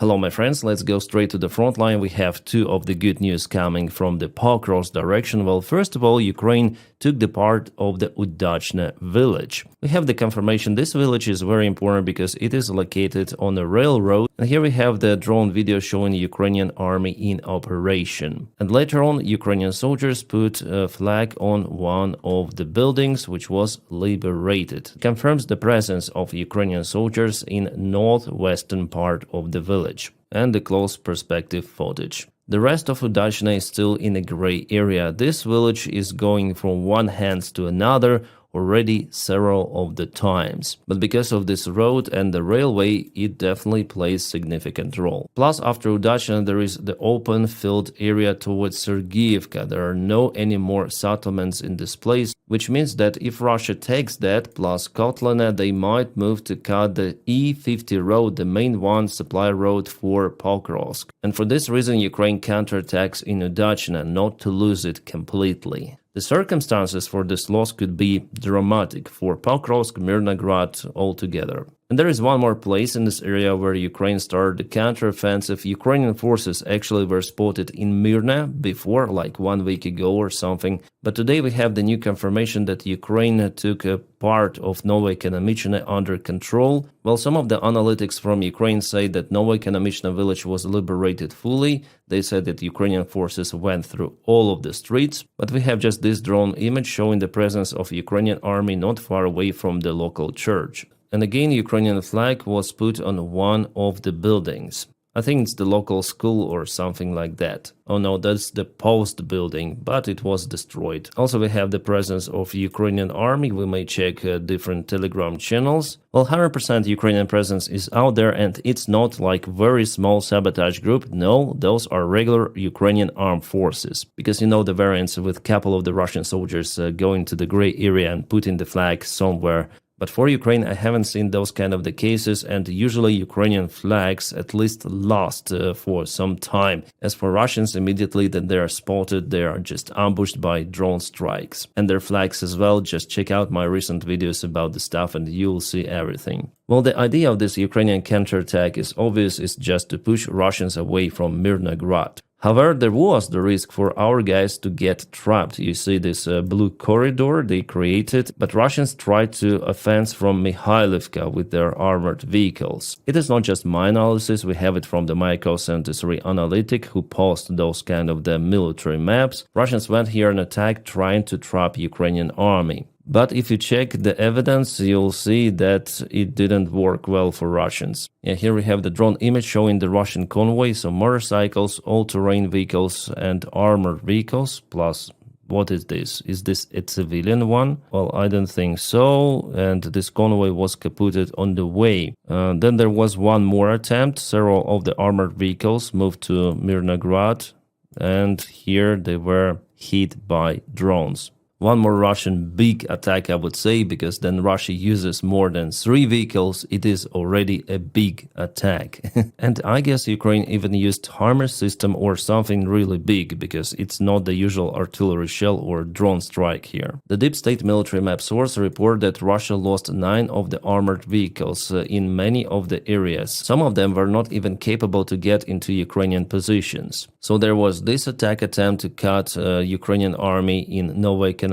Hello my friends, let's go straight to the front line. We have two of the good news coming from the Pokrovsk direction. Well, first of all, Ukraine took the part of the Udachne village. We have the confirmation this village is very important because it is located on a railroad. And here we have the drone video showing Ukrainian army in operation. And later on, Ukrainian soldiers put a flag on one of the buildings which was liberated. It confirms the presence of Ukrainian soldiers in northwestern part of the village. And the close perspective footage. The rest of Udachne is still in a gray area. This village is going from one hand to another already several of the times. But because of this road and the railway, it definitely plays significant role. Plus, after Udachne, there is the open field area towards Sergeyevka. There are no any more settlements in this place, which means that if Russia takes that, plus Kotlina, they might move to cut the E50 road, the main one supply road for Pokrovsk. And for this reason, Ukraine counterattacks in Udachne, not to lose it completely. The circumstances for this loss could be dramatic for Pokrovsk, Mirnograd altogether. And there is one more place in this area where Ukraine started the counteroffensive. Ukrainian forces actually were spotted in Mirna before, like 1 week ago or something. But today we have the new confirmation that Ukraine took a part of Novoye Ekonomichne under control. Well, some of the analytics from Ukraine say that Novoye Ekonomichne village was liberated fully. They said that Ukrainian forces went through all of the streets. But we have just this drone image showing the presence of Ukrainian army not far away from the local church. And again, Ukrainian flag was put on one of the buildings. I think it's the local school or something like that. Oh no, that's the post building, but it was destroyed. Also, we have the presence of Ukrainian army. We may check different Telegram channels. Well, 100% Ukrainian presence is out there, and it's not like very small sabotage group. No, those are regular Ukrainian armed forces. Because you know the variants with a couple of the Russian soldiers going to the gray area and putting the flag somewhere. But for Ukraine, I haven't seen those kind of the cases, and usually Ukrainian flags at least last for some time. As for Russians, immediately that they are spotted, they are just ambushed by drone strikes. And their flags as well, just check out my recent videos about the stuff and you'll see everything. Well, the idea of this Ukrainian counterattack is obvious, it's just to push Russians away from Mirnograd. However, there was the risk for our guys to get trapped. You see this blue corridor they created, but Russians tried to offense from Mikhailivka with their armored vehicles. It is not just my analysis, we have it from the Micro73 analytic who posted those kind of the military maps. Russians went here and attacked trying to trap Ukrainian army. But if you check the evidence, you'll see that it didn't work well for Russians. Yeah, here we have the drone image showing the Russian convoy, so motorcycles, all-terrain vehicles and armored vehicles, plus what is this? Is this a civilian one? Well, I don't think so, and this convoy was capoted on the way. Then there was one more attempt. Several of the armored vehicles moved to Mirnograd, and here they were hit by drones. One more Russian big attack, I would say, because then Russia uses more than 3 vehicles, it is already a big attack. And I guess Ukraine even used HIMARS system or something really big, because it's not the usual artillery shell or drone strike here. The Deep State military map source report that Russia lost 9 of the armored vehicles in many of the areas. Some of them were not even capable to get into Ukrainian positions. So there was this attack attempt to cut Ukrainian army in Novoye Ekonomichne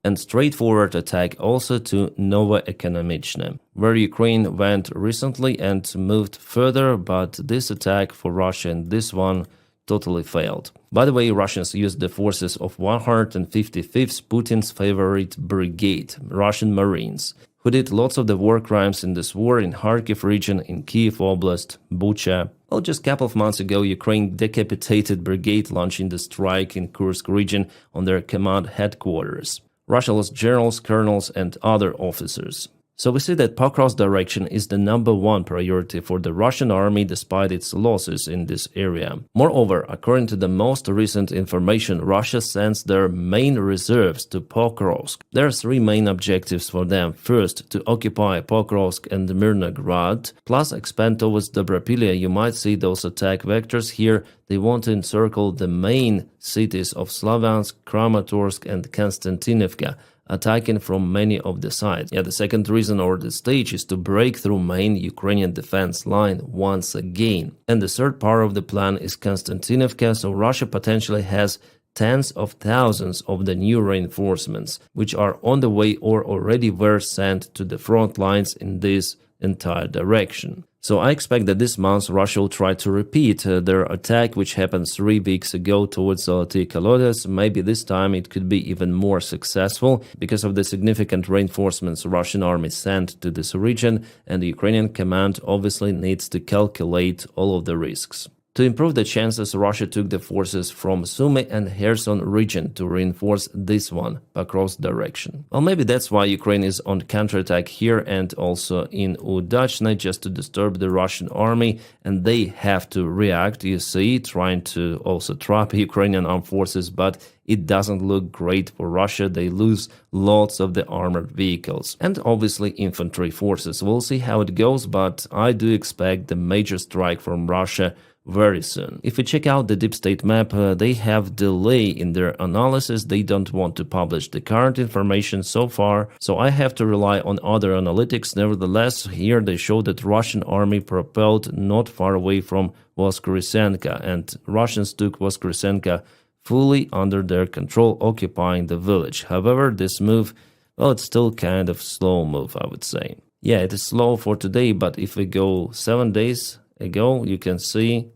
and straightforward attack also to Novoye Ekonomichne, where Ukraine went recently and moved further, but this attack for Russia and this one totally failed. By the way, Russians used the forces of 155th Putin's favorite brigade, Russian Marines, who did lots of the war crimes in this war in Kharkiv region, in Kiev Oblast, Bucha. Well, just a couple of months ago, Ukraine decapitated brigade launching the strike in Kursk region on their command headquarters. Russia lost generals, colonels and other officers. So we see that Pokrovsk direction is the #1 priority for the Russian army despite its losses in this area. Moreover, according to the most recent information, Russia sends their main reserves to Pokrovsk. There are 3 main objectives for them. First, to occupy Pokrovsk and Mirnograd, plus expand towards Dobropilya. You might see those attack vectors here. They want to encircle the main cities of Slavyansk, Kramatorsk and Konstantinovka. attacking from many of the sides. Yeah, the second reason or the stage is to break through main Ukrainian defense line once again. And the third part of the plan is Konstantinovka, so Russia potentially has tens of thousands of the new reinforcements, which are on the way or already were sent to the front lines in this entire direction. So I expect that this month Russia will try to repeat their attack, which happened 3 weeks ago towards Zoloty Kolodets. Maybe this time it could be even more successful because of the significant reinforcements Russian army sent to this region, and the Ukrainian command obviously needs to calculate all of the risks. To improve the chances, Russia took the forces from Sumy and Kherson region to reinforce this one, Pokrovsk direction. Well, maybe that's why Ukraine is on counterattack here and also in Udachne, just to disturb the Russian army, and they have to react, you see, trying to also trap Ukrainian armed forces, but it doesn't look great for Russia. They lose lots of the armored vehicles and obviously infantry forces. We'll see how it goes, but I do expect the major strike from Russia very soon. If we check out the deep state map, they have delay in their analysis. They don't want to publish the current information so far, so I have to rely on other analytics. Nevertheless, here they show that Russian army propelled not far away from Voskresenka, and Russians took Voskresenka fully under their control, occupying the village. However, this move, well, it's still kind of slow move, I would say. Yeah, it is slow for today, but if we go 7 days ago, you can see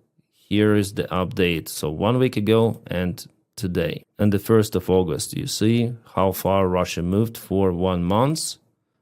here is the update. So 1 week ago and today. And the 1st of August, you see how far Russia moved for 1 month.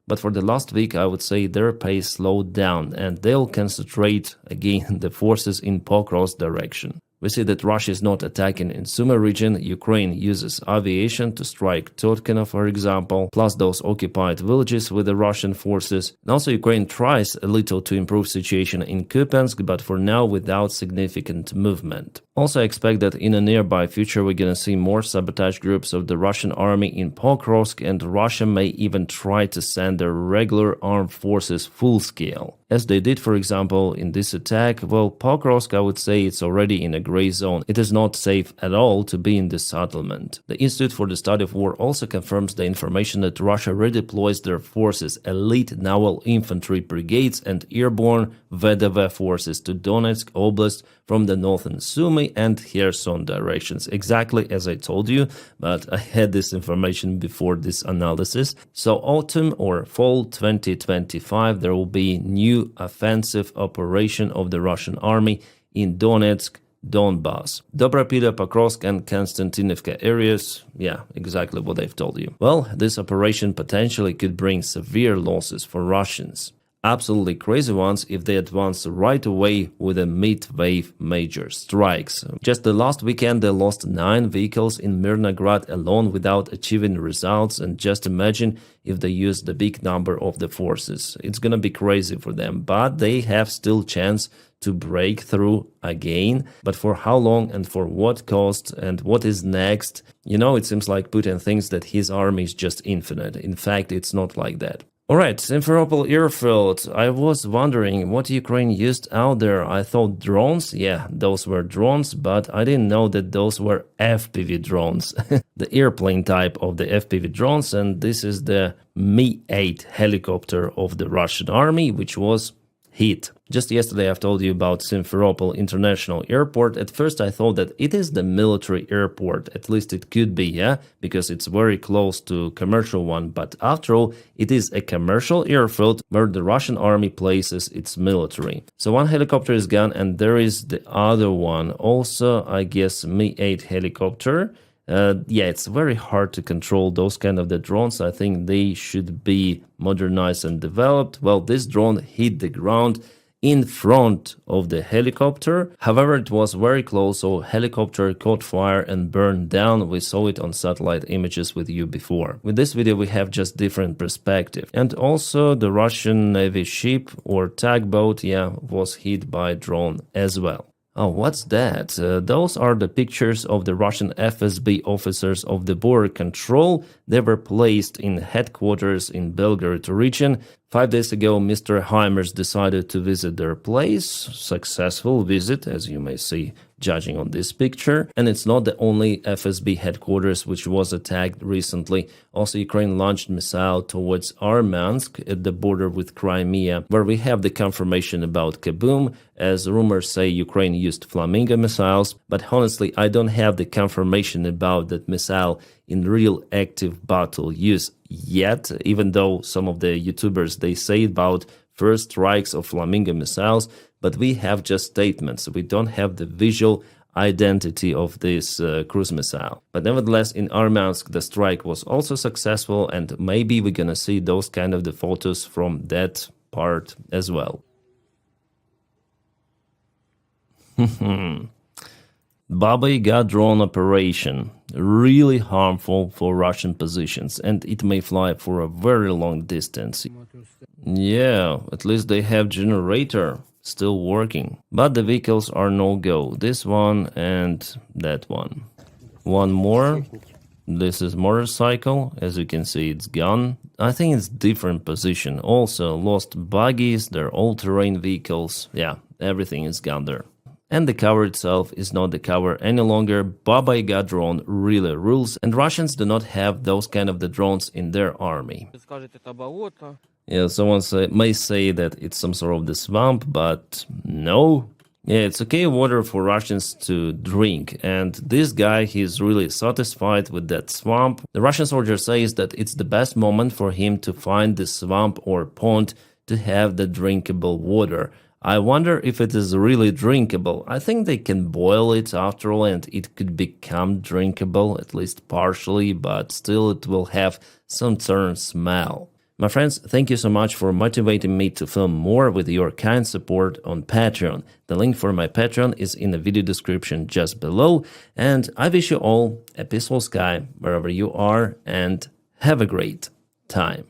But for the last week, I would say their pace slowed down and they'll concentrate again the forces in Pokrovsk direction. We see that Russia is not attacking in Sumy region. Ukraine uses aviation to strike Totkino, for example, plus those occupied villages with the Russian forces. And also Ukraine tries a little to improve situation in Kupiansk, but for now without significant movement. Also, I expect that in a nearby future we're gonna see more sabotage groups of the Russian army in Pokrovsk, and Russia may even try to send their regular armed forces full scale. As they did, for example, in this attack. Well, Pokrovsk, I would say it's already in a gray zone. It is not safe at all to be in this settlement. The Institute for the Study of War also confirms the information that Russia redeploys their forces, elite naval infantry brigades and airborne VDV forces to Donetsk Oblast from the northern Sumy and Kherson directions, exactly as I told you, but I had this information before this analysis. So autumn or fall 2025, there will be new offensive operation of the Russian army in Donetsk, Donbass, Dobrapila, Pokrovsk and Konstantinovka areas. Yeah, exactly what I've told you. Well, this operation potentially could bring severe losses for Russians. Absolutely crazy ones if they advance right away with a mid-wave major strikes. Just the last weekend they lost 9 vehicles in Mirnograd alone without achieving results, and just imagine if they use the big number of the forces. It's gonna be crazy for them, but they have still chance to break through again. But for how long and for what cost and what is next? You know, it seems like Putin thinks that his army is just infinite. In fact, it's not like that. Alright, Simferopol airfield. I was wondering what Ukraine used out there. I thought drones. Yeah, those were drones, but I didn't know that those were FPV drones. The airplane type of the FPV drones, and this is the Mi-8 helicopter of the Russian army, which was hit. Just yesterday I've told you about Simferopol International Airport. At first I thought that it is the military airport, at least it could be, yeah, because it's very close to commercial one, but after all, it is a commercial airfield where the Russian army places its military. So one helicopter is gone and there is the other one, also I guess Mi-8 helicopter. Yeah, it's very hard to control those kind of the drones. I think they should be modernized and developed. Well, this drone hit the ground in front of the helicopter. However, it was very close, so helicopter caught fire and burned down. We saw it on satellite images with you before. With this video, we have just different perspective. And also the Russian Navy ship or tugboat, yeah, was hit by a drone as well. Oh, what's that? Those are the pictures of the Russian FSB officers of the border control. They were placed in headquarters in Belgorod region. 5 days ago, Mr. Heimers decided to visit their place. Successful visit, as you may see judging on this picture. And it's not the only FSB headquarters which was attacked recently. Also, Ukraine launched missile towards Armyansk at the border with Crimea, where we have the confirmation about Kaboom, as rumors say Ukraine used Flamingo missiles. But honestly, I don't have the confirmation about that missile in real active battle use yet, even though some of the YouTubers, they say about first strikes of Flamingo missiles, but we have just statements. We don't have the visual identity of this cruise missile. But nevertheless, in Armyansk, the strike was also successful, and maybe we're gonna see those kind of the photos from that part as well. Baba Yaga drone operation, really harmful for Russian positions, and it may fly for a very long distance. Yeah, at least they have generator still working. But the vehicles are no-go. This one and that one. One more. This is motorcycle. As you can see, it's gone. I think it's different position. Also, lost buggies, they're all-terrain vehicles. Yeah, everything is gone there. And the cover itself is not the cover any longer. Baba Yaga drone really rules, and Russians do not have those kind of the drones in their army. Yeah, someone may say that it's some sort of the swamp, but no. Yeah, it's okay water for Russians to drink, and this guy, he's really satisfied with that swamp. The Russian soldier says that it's the best moment for him to find the swamp or pond to have the drinkable water. I wonder if it is really drinkable. I think they can boil it after all, and it could become drinkable, at least partially, but still it will have some certain smell. My friends, thank you so much for motivating me to film more with your kind support on Patreon. The link for my Patreon is in the video description just below, and I wish you all a peaceful sky wherever you are, and have a great time.